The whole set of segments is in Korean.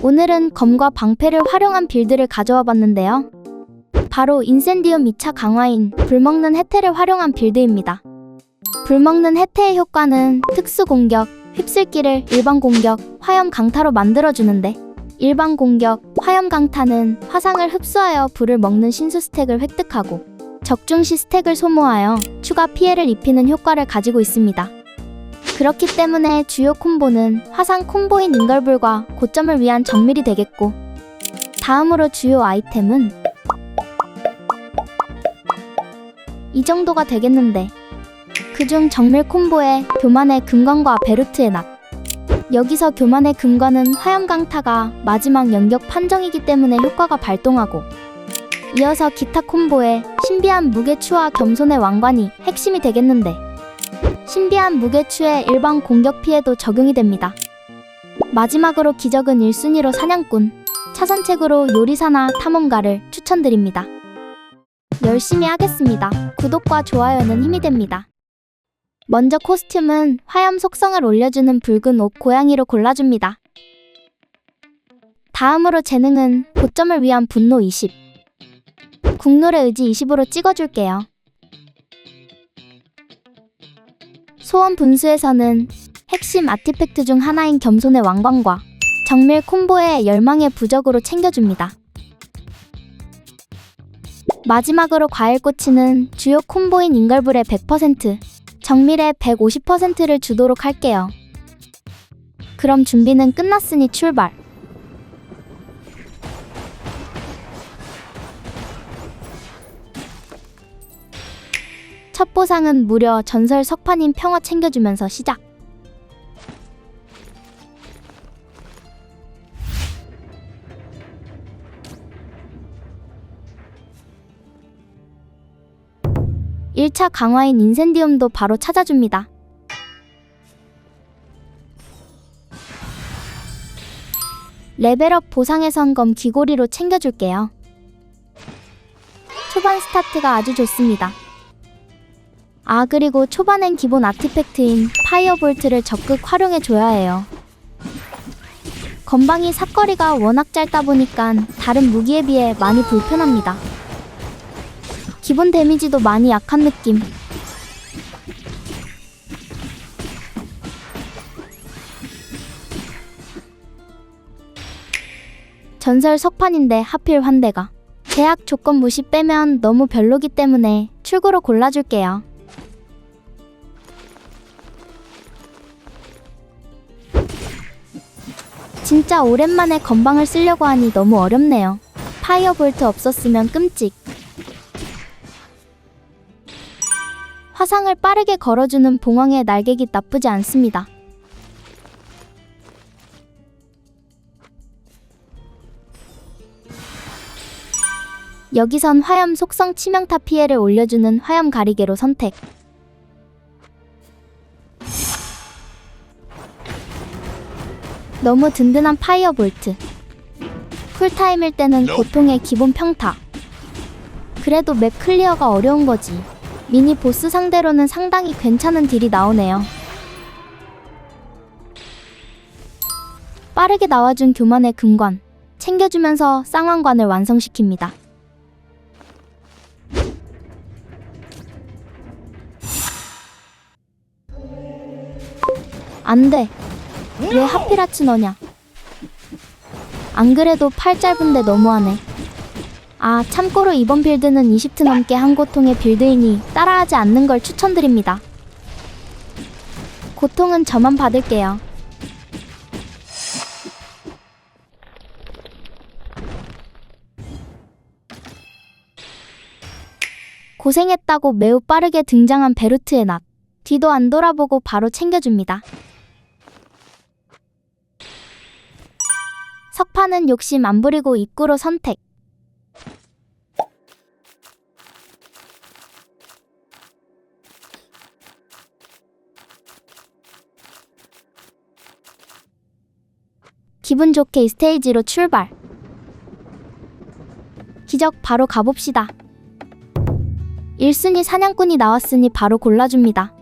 오늘은 검과 방패를 활용한 빌드를 가져와 봤는데요. 바로 인센디움 2차 강화인 불먹는 혜태를 활용한 빌드입니다. 불먹는 혜태의 효과는 특수 공격, 휩쓸기를 일반 공격, 화염 강타로 만들어주는데, 일반 공격, 화염 강타는 화상을 흡수하여 불을 먹는 신수 스택을 획득하고 적중시 스택을 소모하여 추가 피해를 입히는 효과를 가지고 있습니다. 그렇기 때문에 주요 콤보는 화상 콤보인 인걸불과 고점을 위한 정밀이 되겠고, 다음으로 주요 아이템은 이 정도가 되겠는데, 그중 정밀 콤보에 교만의 금관과 베루트의 낫. 여기서 교만의 금관은 화염 강타가 마지막 연격 판정이기 때문에 효과가 발동하고, 이어서 기타 콤보에 신비한 무게추와 겸손의 왕관이 핵심이 되겠는데, 신비한 무게추의 일반 공격 피해도 적용이 됩니다. 마지막으로 기적은 1순위로 사냥꾼, 차선책으로 요리사나 탐험가를 추천드립니다. 열심히 하겠습니다. 구독과 좋아요는 힘이 됩니다. 먼저 코스튬은 화염 속성을 올려주는 붉은 옷 고양이로 골라줍니다. 다음으로 재능은 고점을 위한 분노 20, 국룰의 의지 20으로 찍어줄게요. 소원 분수에서는 핵심 아티팩트 중 하나인 겸손의 왕관과 정밀 콤보의 열망의 부적으로 챙겨줍니다. 마지막으로 과일꼬치는 주요 콤보인 인걸불의 100%, 정밀의 150%를 주도록 할게요. 그럼 준비는 끝났으니 출발! 첫 보상은 무려 전설 석판인 평화 챙겨주면서 시작! (1차) 강화인 인센디움도 바로 찾아줍니다. 레벨업 보상에선 검 귀고리로 챙겨줄게요. 초반 스타트가 아주 좋습니다. 그리고 초반엔 기본 아티팩트인 파이어볼트를 적극 활용해줘야 해요. 건방이 사거리가 워낙 짧다 보니까 다른 무기에 비해 많이 불편합니다. 기본 데미지도 많이 약한 느낌. 전설 석판인데 하필 환대가. 제약 조건 무시 빼면 너무 별로기 때문에 출구로 골라줄게요. 진짜 오랜만에 건방을 쓰려고 하니 너무 어렵네요. 파이어볼트 없었으면 끔찍. 화상을 빠르게 걸어주는 봉황의 날개기 나쁘지 않습니다. 여기선 화염 속성 치명타 피해를 올려주는 화염 가리개로 선택. 너무 든든한 파이어볼트. 쿨타임일 때는 고통의 기본 평타. 그래도 맵 클리어가 어려운 거지. 미니 보스 상대로는 상당히 괜찮은 딜이 나오네요. 빠르게 나와준 교만의 금관. 챙겨주면서 쌍왕관을 완성시킵니다. 안돼. 왜 하필 하츠 너냐? 안 그래도 팔 짧은데 너무하네. 참고로 이번 빌드는 20트 넘게 한 고통의 빌드이니 따라하지 않는 걸 추천드립니다. 고통은 저만 받을게요. 고생했다고 매우 빠르게 등장한 베루트의 낫. 뒤도 안 돌아보고 바로 챙겨줍니다. 석판은 욕심 안 부리고 입구로 선택. 기분 좋게 이 스테이지로 출발. 기적 바로 가봅시다. 1순위 사냥꾼이 나왔으니 바로 골라줍니다.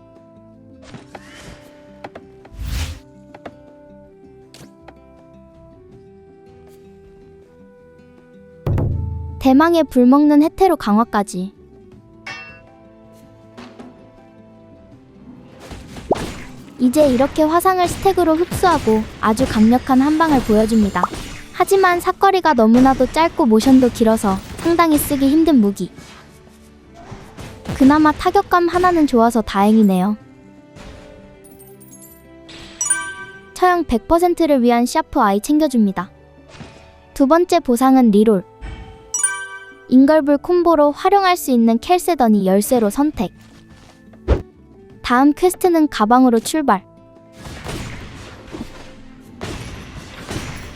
대망의 불먹는 해태로 강화까지. 이제 이렇게 화상을 스택으로 흡수하고 아주 강력한 한방을 보여줍니다. 하지만 사거리가 너무나도 짧고 모션도 길어서 상당히 쓰기 힘든 무기. 그나마 타격감 하나는 좋아서 다행이네요. 처형 100%를 위한 샤프 아이 챙겨줍니다. 두 번째 보상은 리롤. 인걸불 콤보로 활용할 수 있는 켈세더니 열쇠로 선택. 다음 퀘스트는 가방으로 출발.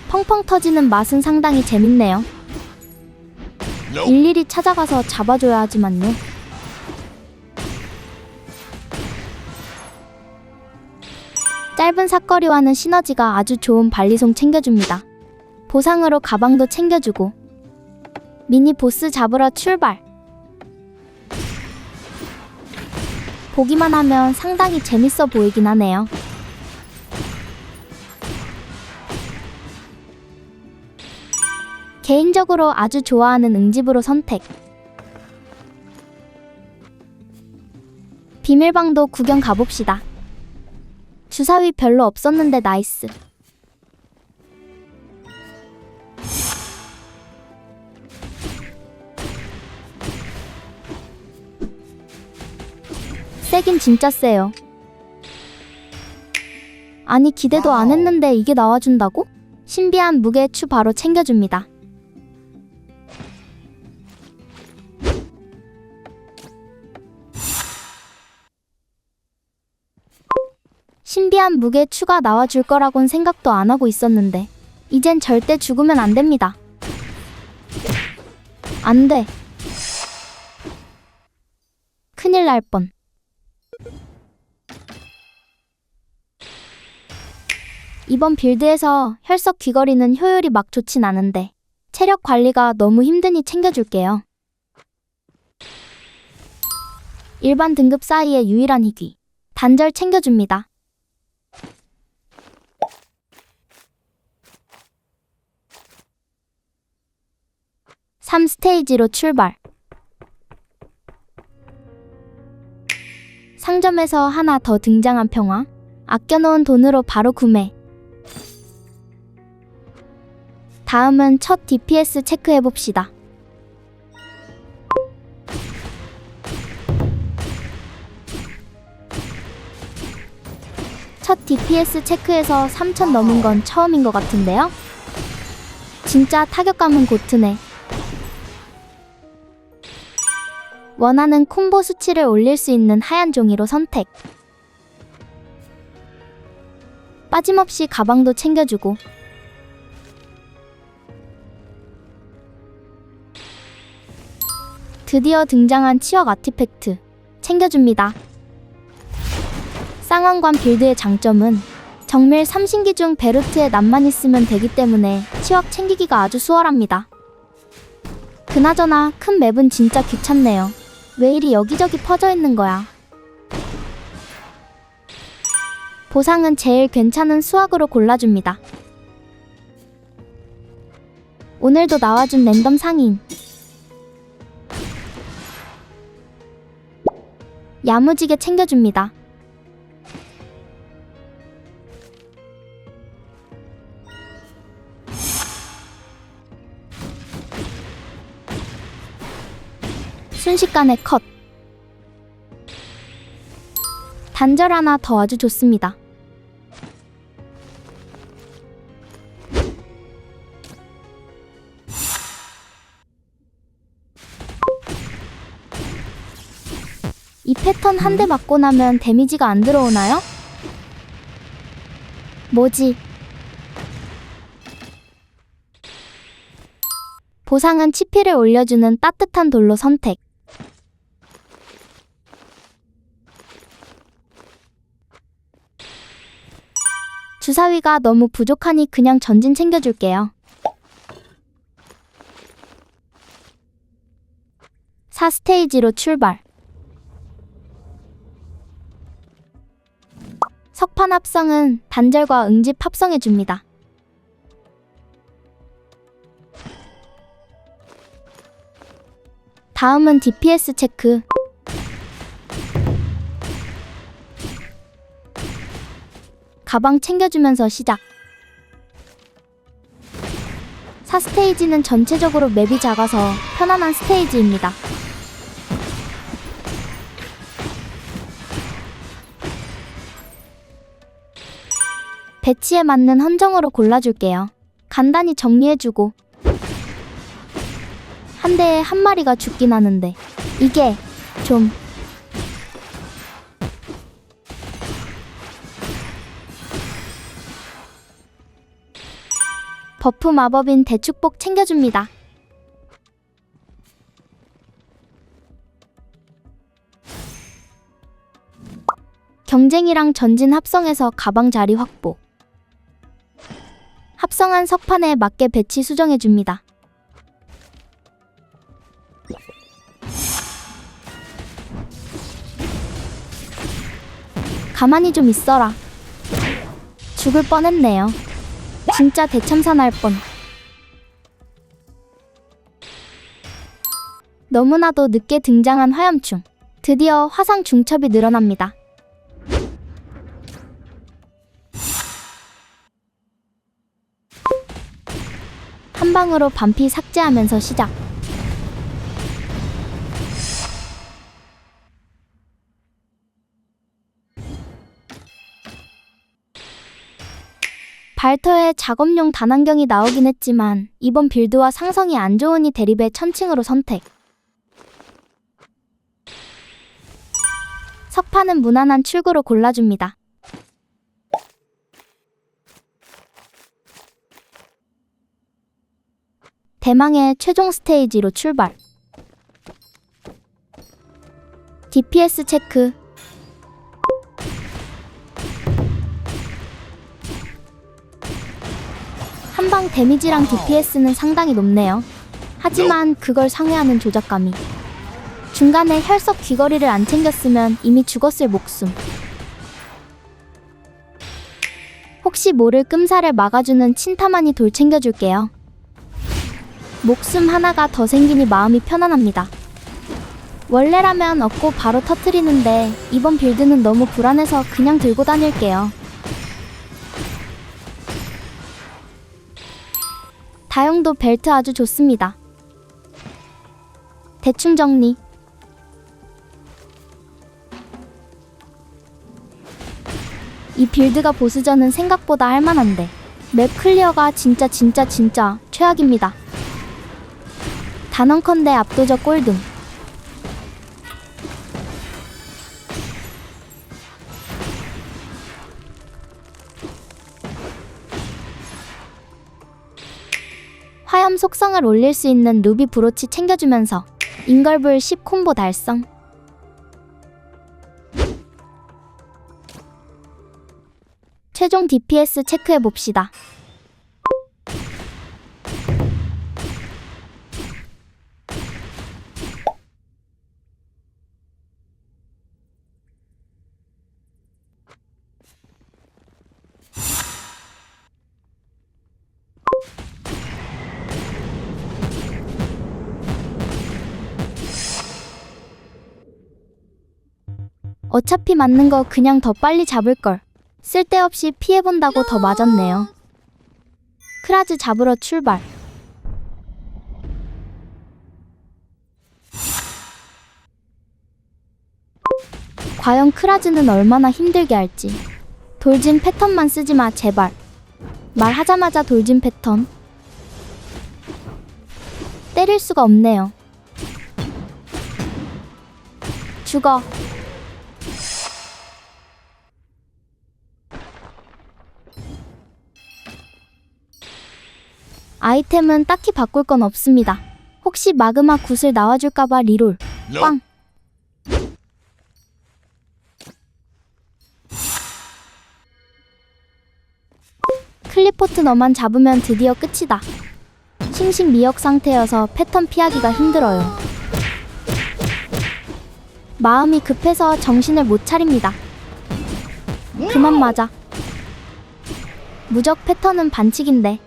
펑펑 터지는 맛은 상당히 재밌네요. 일일이 찾아가서 잡아줘야 하지만요. 짧은 사거리와는 시너지가 아주 좋은 발리송 챙겨줍니다. 보상으로 가방도 챙겨주고. 미니 보스 잡으러 출발. 보기만 하면 상당히 재밌어 보이긴 하네요. 개인적으로 아주 좋아하는 응집으로 선택. 비밀방도 구경 가봅시다. 주사위 별로 없었는데 나이스. 세긴 진짜 세요. 아니 기대도 안 했는데 이게 나와준다고? 신비한 무게 추 바로 챙겨줍니다. 신비한 무게 추가 나와줄 거라곤 생각도 안 하고 있었는데 이젠 절대 죽으면 안 됩니다. 안 돼. 큰일 날 뻔. 이번 빌드에서 혈석 귀걸이는 효율이 막 좋진 않은데 체력 관리가 너무 힘드니 챙겨줄게요. 일반 등급 사이의 유일한 희귀. 단절 챙겨줍니다. (3스테이지로) 출발. 상점에서 하나 더 등장한 평화. 아껴놓은 돈으로 바로 구매. 다음은 첫 DPS 체크해봅시다. 첫 DPS 체크에서 3000 넘은 건 처음인 것 같은데요? 진짜 타격감은 고트네. 원하는 콤보 수치를 올릴 수 있는 하얀 종이로 선택. 빠짐없이 가방도 챙겨주고. 드디어 등장한 치역 아티팩트 챙겨줍니다. 쌍왕관 빌드의 장점은 정밀 3신기 중 베르트에 납만 있으면 되기 때문에 치역 챙기기가 아주 수월합니다. 그나저나 큰 맵은 진짜 귀찮네요. 왜 이리 여기저기 퍼져 있는 거야. 보상은 제일 괜찮은 수학으로 골라줍니다. 오늘도 나와준 랜덤 상인. 야무지게 챙겨줍니다. 순식간에 컷. 단절 하나 더 아주 좋습니다. 이 패턴 한 대 맞고 나면 데미지가 안 들어오나요? 뭐지? 보상은 치피를 올려주는 따뜻한 돌로 선택. 주사위가 너무 부족하니 그냥 전진 챙겨줄게요. 4스테이지로 출발. 석판 합성은 단절과 응집 합성해줍니다. 다음은 DPS 체크. 가방 챙겨주면서 시작. 4스테이지는 전체적으로 맵이 작아서 편안한 스테이지입니다. 배치에 맞는 헌정으로 골라줄게요. 간단히 정리해주고. 한 대에 한 마리가 죽긴 하는데 이게 좀... 버프 마법인 대축복 챙겨줍니다. 경쟁이랑 전진 합성해서 가방 자리 확보. 합성한 석판에 맞게 배치 수정해줍니다. 가만히 좀 있어라. 죽을 뻔했네요. 진짜 대참사 날 뻔. 너무나도 늦게 등장한 화염충. 드디어 화상 중첩이 늘어납니다. 한 방으로 반피 삭제하면서 시작. 발터에 작업용 단안경이 나오긴 했지만 이번 빌드와 상성이 안 좋으니 대립의 천칭으로 선택. 석판은 무난한 출구로 골라줍니다. 대망의 최종 스테이지로 출발. DPS 체크. 한방 데미지랑 DPS는 상당히 높네요. 하지만 그걸 상회하는 조작감이. 중간에 혈석 귀걸이를 안 챙겼으면 이미 죽었을 목숨. 혹시 모를 끔사를 막아주는 친타만이 돌 챙겨줄게요. 목숨 하나가 더 생기니 마음이 편안합니다. 원래라면 얻고 바로 터뜨리는데 이번 빌드는 너무 불안해서 그냥 들고 다닐게요. 다용도 벨트 아주 좋습니다. 대충 정리. 이 빌드가 보스전은 생각보다 할만한데 맵 클리어가 진짜 최악입니다. 단언컨대 압도적 꼴등. 화염 속성을 올릴 수 있는 루비 브로치 챙겨주면서 인걸불 10 콤보 달성. 최종 DPS 체크해봅시다. 어차피 맞는 거 그냥 더 빨리 잡을걸. 쓸데없이 피해본다고 더 맞았네요. 크라즈 잡으러 출발. 과연 크라즈는 얼마나 힘들게 할지. 돌진 패턴만 쓰지마 제발. 말하자마자 돌진 패턴. 때릴 수가 없네요. 죽어. 아이템은 딱히 바꿀 건 없습니다. 혹시 마그마 굿을 나와줄까봐 리롤. 꽝. 클리포트 너만 잡으면 드디어 끝이다. 싱싱 미역 상태여서 패턴 피하기가 힘들어요. 마음이 급해서 정신을 못 차립니다. 그만 맞아. 무적 패턴은 반칙인데.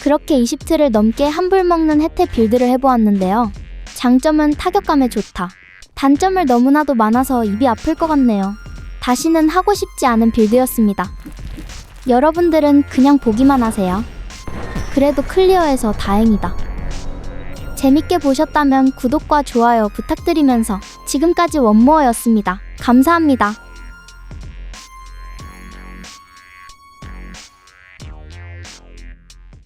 그렇게 20트를 넘게 한불 먹는 혜태 빌드를 해보았는데요. 장점은 타격감에 좋다. 단점을 너무나도 많아서 입이 아플 것 같네요. 다시는 하고 싶지 않은 빌드였습니다. 여러분들은 그냥 보기만 하세요. 그래도 클리어해서 다행이다. 재밌게 보셨다면 구독과 좋아요 부탁드리면서 지금까지 원모어였습니다. 감사합니다.